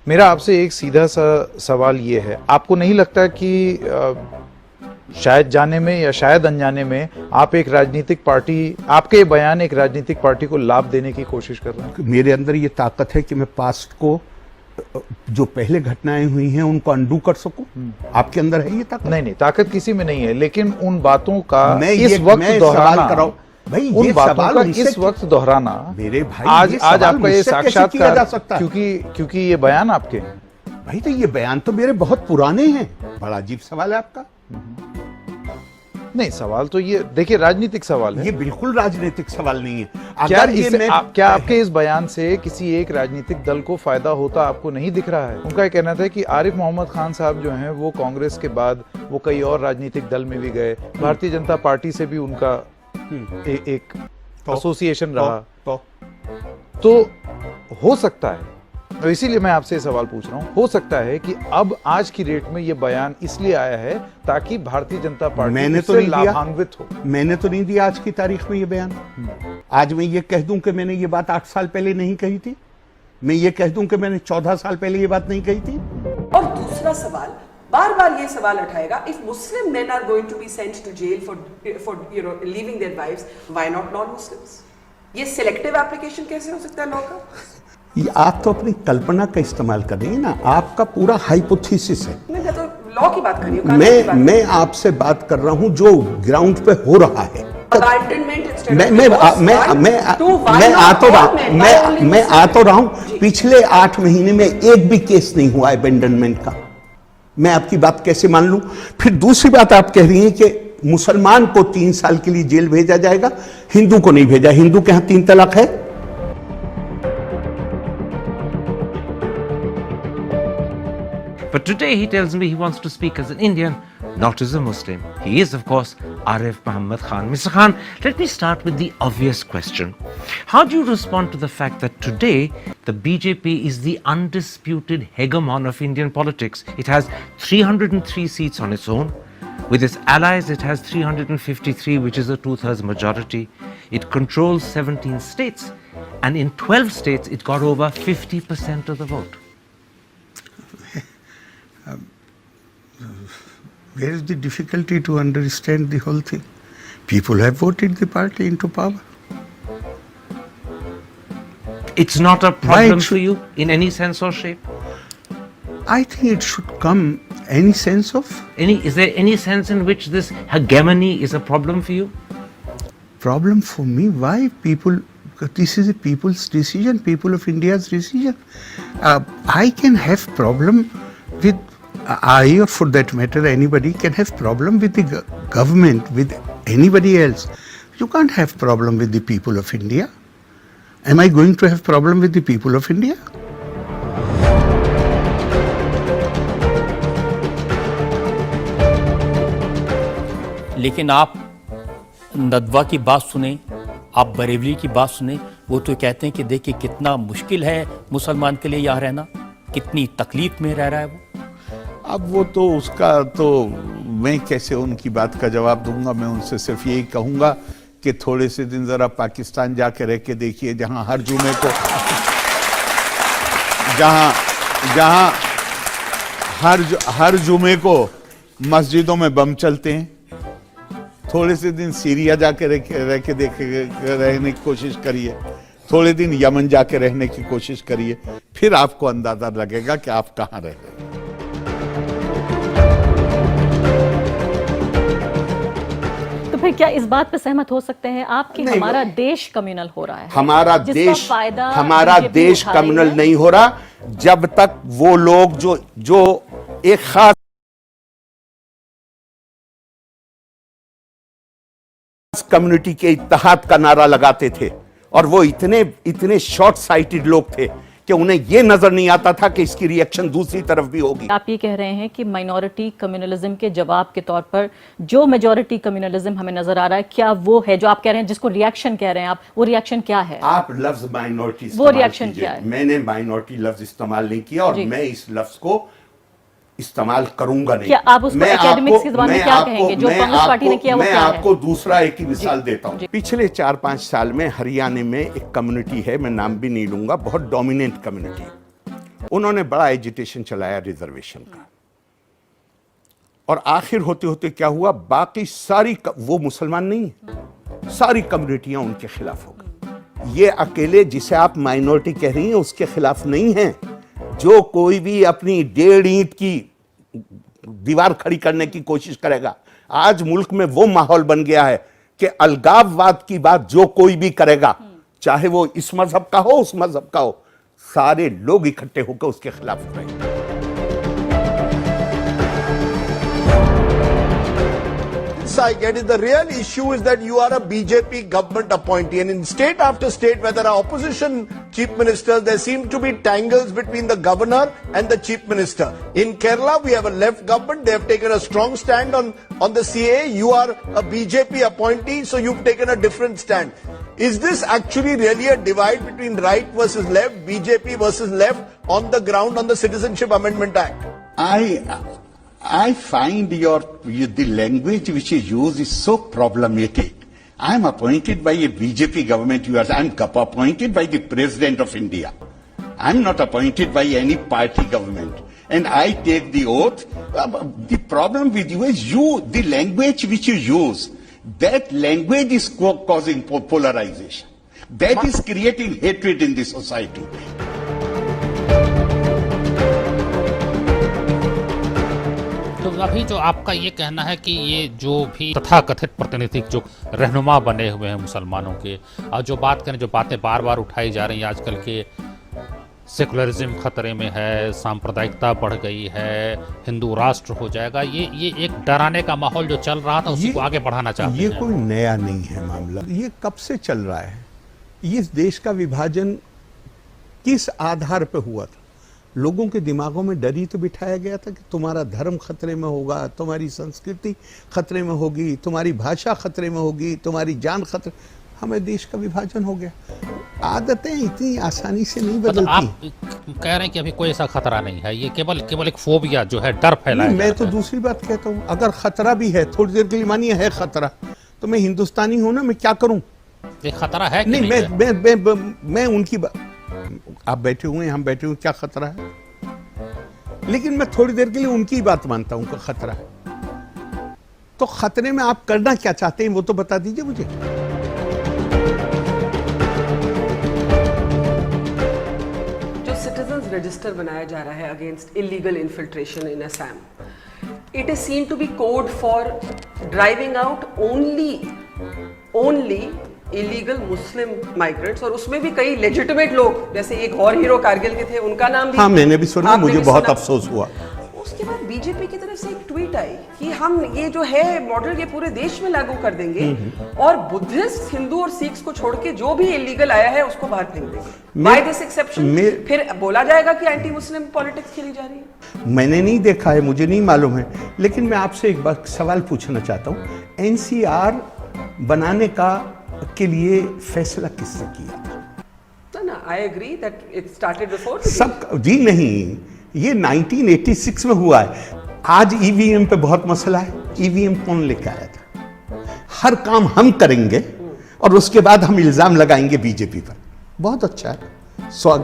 मेरा आपसे एक सीधा सा सवाल ये है, आपको नहीं लगता कि शायद जाने में या शायद अनजाने में आप एक राजनीतिक पार्टी, आपके ये बयान एक राजनीतिक पार्टी को लाभ देने की कोशिश कर रहे हैं? मेरे अंदर ये ताकत है कि मैं पास्ट को, जो पहले घटनाएं हुई हैं उनको अंडू कर सकूं। आपके अंदर है ये ताकत? नहीं, ताकत किसी में नहीं है, लेकिन उन बातों का मैं इस वक्त दोहराना, भाई उन ये बातों का इस वक्त दोहराना, मेरे भाई आज आपका ये साक्षात्कार, सकता है क्योंकि ये बयान आपके हैं। भाई तो ये बयान तो मेरे बहुत पुराने हैं। बड़ा अजीब सवाल है आपका। नहीं, सवाल तो ये देखिए राजनीतिक सवाल है। ये बिल्कुल राजनीतिक सवाल नहीं है। क्या आपके इस बयान से किसी एक राजनीतिक दल को फायदा होता आपको नहीं दिख रहा है? उनका कहना था कि आरिफ मोहम्मद खान साहब जो हैं वो कांग्रेस के बाद वो कई और राजनीतिक दल में भी गए, भारतीय जनता पार्टी से भी उनका एक एसोसिएशन रहा, तो हो सकता है, तो इसीलिए मैं आपसे सवाल पूछ रहा हूं, हो सकता है कि अब आज की डेट में ये बयान इसलिए आया है ताकि भारतीय जनता पार्टी उससे लाभान्वित हो। मैंने तो नहीं दिया आज की तारीख में ये बयान। आज मैं ये कह दूं कि मैंने ये बात 8 साल पहले नहीं कही थी, मैं ये कह दूं कि मैंने 14 साल पहले ये बात नहीं कही थी। और दूसरा सवाल, बार बार ये सवाल उठाएगा, if Muslim men are going to be sent to jail for leaving their wives, why not non-Muslims? ये selective application कैसे हो सकता है लॉ का? ये आप तो अपनी कल्पना का इस्तेमाल कर रही है ना, आपका पूरा हाइपोथेसिस है। मैं तो लॉ की बात कर रही हूँ। मैं आपसे बात कर रहा हूँ जो ग्राउंड पे हो रहा है। मैं आ तो रहा हूँ। पिछले 8 महीने में एक भी केस नहीं हुआ अबेंडनमेंट का। मैं आपकी बात कैसे मान लूं? फिर दूसरी बात आप कह रही हैं कि मुसलमान को 3 साल के लिए जेल भेजा जाएगा, हिंदू को नहीं भेजा। हिंदू के यहां 3 तलाक है। But today he tells me he wants to speak as an Indian, not as a Muslim. He is, of course, Arif Mohammad Khan. Mr. Khan, let me start with the obvious question. How do you respond to the fact that today the BJP is the undisputed hegemon of Indian politics? It has 303 seats on its own. With its allies, it has 353, which is a 2/3 majority. It controls 17 states, and in 12 states, it got over 50% of the vote. Where is the difficulty to understand the whole thing? People have voted the party into power. It's not a problem for you in any sense or shape? I think it should come any sense of... Is there any sense in which this hegemony is a problem for you? Problem for me? Why people... This is a people's decision, people of India's decision. I can have problem with... I, or for that matter, anybody can have problem with the government, with anybody else. You can't have problem with the people of India. Am I going to have problem with the people of India? लेकिन आप नदवा की बात सुने, आप बरेली की बात सुने, वो तो कहते हैं कि देखिए कितना मुश्किल है मुसलमान के लिए यहाँ रहना, कितनी तकलीफ में रह रहा है वो। अब वो तो उसका तो मैं कैसे उनकी बात का जवाब दूंगा। मैं उनसे सिर्फ यही कहूंगा कि थोड़े से दिन जरा पाकिस्तान जाके रह के देखिए, जहां हर जुमे को जहां हर जुमे को मस्जिदों में बम चलते हैं। थोड़े से दिन सीरिया जाके रह के रहने की कोशिश करिए, थोड़े दिन यमन जाके रहने की कोशिश करिए, फिर आपको अंदाजा लगेगा कि आप कहां रह रहे हैं। फिर क्या इस बात पे सहमत हो सकते हैं आप कि हमारा देश कम्युनल हो रहा है? हमारा देश कम्युनल नहीं हो रहा जब तक वो लोग जो एक खास कम्युनिटी के इत्तेहाद का नारा लगाते थे, और वो इतने शॉर्ट साइटेड लोग थे कि उन्हें ये नजर नहीं आता था कि इसकी रिएक्शन दूसरी तरफ भी होगी। आप ये कह रहे हैं कि माइनॉरिटी कम्युनलिज्म के जवाब के तौर पर जो मेजॉरिटी कम्युनलिज्म हमें नजर आ रहा है, क्या वो है जो आप कह रहे हैं, जिसको रिएक्शन कह रहे हैं आप, वो रिएक्शन क्या है? आप लफ्ज माइनॉरिटी, वो रिएक्शन क्या है? मैंने माइनॉरिटी लफ्ज इस्तेमाल नहीं किया, और मैं इस लफ्ज को इस्तेमाल करूंगा नहीं। क्या आप उसको एकेडमिक्स की ज़बान में क्या कहेंगे जो कांग्रेस पार्टी ने किया वो क्या है? मैं आपको दूसरा एक ही मिसाल देता हूं। पिछले 4-5 साल में हरियाणा में एक कम्युनिटी है, मैं नाम भी नहीं लूंगा, बहुत डोमिनेंट कम्युनिटी, उन्होंने बड़ा एजिटेशन चलाया रिजर्वेशन का, और आखिर होते होते क्या हुआ, बाकी सारी वो मुसलमान नहीं है, सारी कम्युनिटियां उनके खिलाफ हो गई। ये अकेले जिसे आप माइनॉरिटी कह रही हैं उसके खिलाफ नहीं है। जो कोई भी अपनी 1.5 ईंट की दीवार खड़ी करने की कोशिश करेगा, आज मुल्क में वो माहौल बन गया है कि अलगाववाद की बात जो कोई भी करेगा, चाहे वो इस मजहब का हो उस मजहब का हो, सारे लोग इकट्ठे होकर उसके खिलाफ रहेंगे। I get it. The real issue is that you are a BJP government appointee, and in state after state where there are opposition chief ministers, there seem to be tangles between the governor and the chief minister. In Kerala, we have a left government. They have taken a strong stand on the CA. You are a BJP appointee, so you've taken a different stand. Is this actually really a divide between right versus left, BJP versus left on the ground on the Citizenship Amendment Act? I find the language which is used is so problematic. I am appointed by a BJP government. I am appointed by the President of India. I am not appointed by any party government. And I take the oath. The problem with you is the language which you use, that language is causing polarization. That is creating hatred in the society. तो अभी जो आपका ये कहना है कि ये जो भी तथाकथित प्रतिनिधिक जो रहनुमा बने हुए हैं मुसलमानों के, और जो बात करें, जो बातें बार बार उठाई जा रही हैं आजकल के, सेकुलरिज्म खतरे में है, सांप्रदायिकता बढ़ गई है, हिंदू राष्ट्र हो जाएगा, ये एक डराने का माहौल जो चल रहा था उसी को आगे बढ़ाना चाहते हैं। ये कोई नया नहीं है मामला, ये कब से चल रहा है। ये देश का विभाजन किस आधार पर हुआ था? लोगों के दिमागों में डर ही तो बिठाया गया था कि तुम्हारा धर्म खतरे में होगा, तुम्हारी संस्कृति खतरे में होगी, तुम्हारी भाषा खतरे में होगी, तुम्हारी जान खतरे। हमें देश का विभाजन हो गया। आदतें इतनी आसानी से नहीं बदलती। आप कह रहे हैं कि अभी कोई ऐसा खतरा नहीं है, ये केवल एक फोबिया जो है, डर फैलाया मैं तो दूसरी बात कहता हूँ, अगर खतरा भी है, थोड़ी देर के लिए मानिए है खतरा, तो मैं हिंदुस्तानी हूँ ना, मैं क्या करूँ? खतरा है कि नहीं, मैं उनकी आप बैठे हुए हैं, हम बैठे हुए, क्या खतरा है? लेकिन मैं थोड़ी देर के लिए उनकी बात मानता हूं कि खतरा है। तो खतरे में आप करना क्या चाहते हैं वो तो बता दीजिए मुझे। जो सिटीजंस रजिस्टर बनाया जा रहा है against illegal infiltration in Assam, it is seen to be code for driving out only illegal Muslim migrants, और उसमें भी कई लेजिटिमेट लोग, जैसे एक और हीरो कारगिल के थे, उनका नाम भी, हाँ, मैंने भी सुना, मुझे बहुत अफसोस हुआ। उसके बाद बीजेपी की तरफ से एक ट्वीट आई कि हम ये जो है मॉडल ये पूरे देश में लागू कर देंगे और बुद्धिस्ट, हिंदू और सिख्स को छोड़ के जो भी इलीगल आया है उसको बाहर फेंक देंगे। बाय दिस एक्सेप्शन फिर बोला जाएगा कि एंटी मुस्लिम पॉलिटिक्स खेली जा रही है। मैंने नहीं देखा है, मुझे नहीं मालूम है, लेकिन मैं आपसे एक बार सवाल पूछना चाहता हूँ। एनसीआर बनाने के लिए फैसला किसने किया था? ना, I agree that it started before. सब जी नहीं, ये 1986 में हुआ है। आज ईवीएम पे बहुत मसला है। ईवीएम कौन लेकर आया था? हर काम हम करेंगे और उसके बाद हम इल्जाम लगाएंगे बीजेपी पर। बहुत अच्छा है, स्वागत।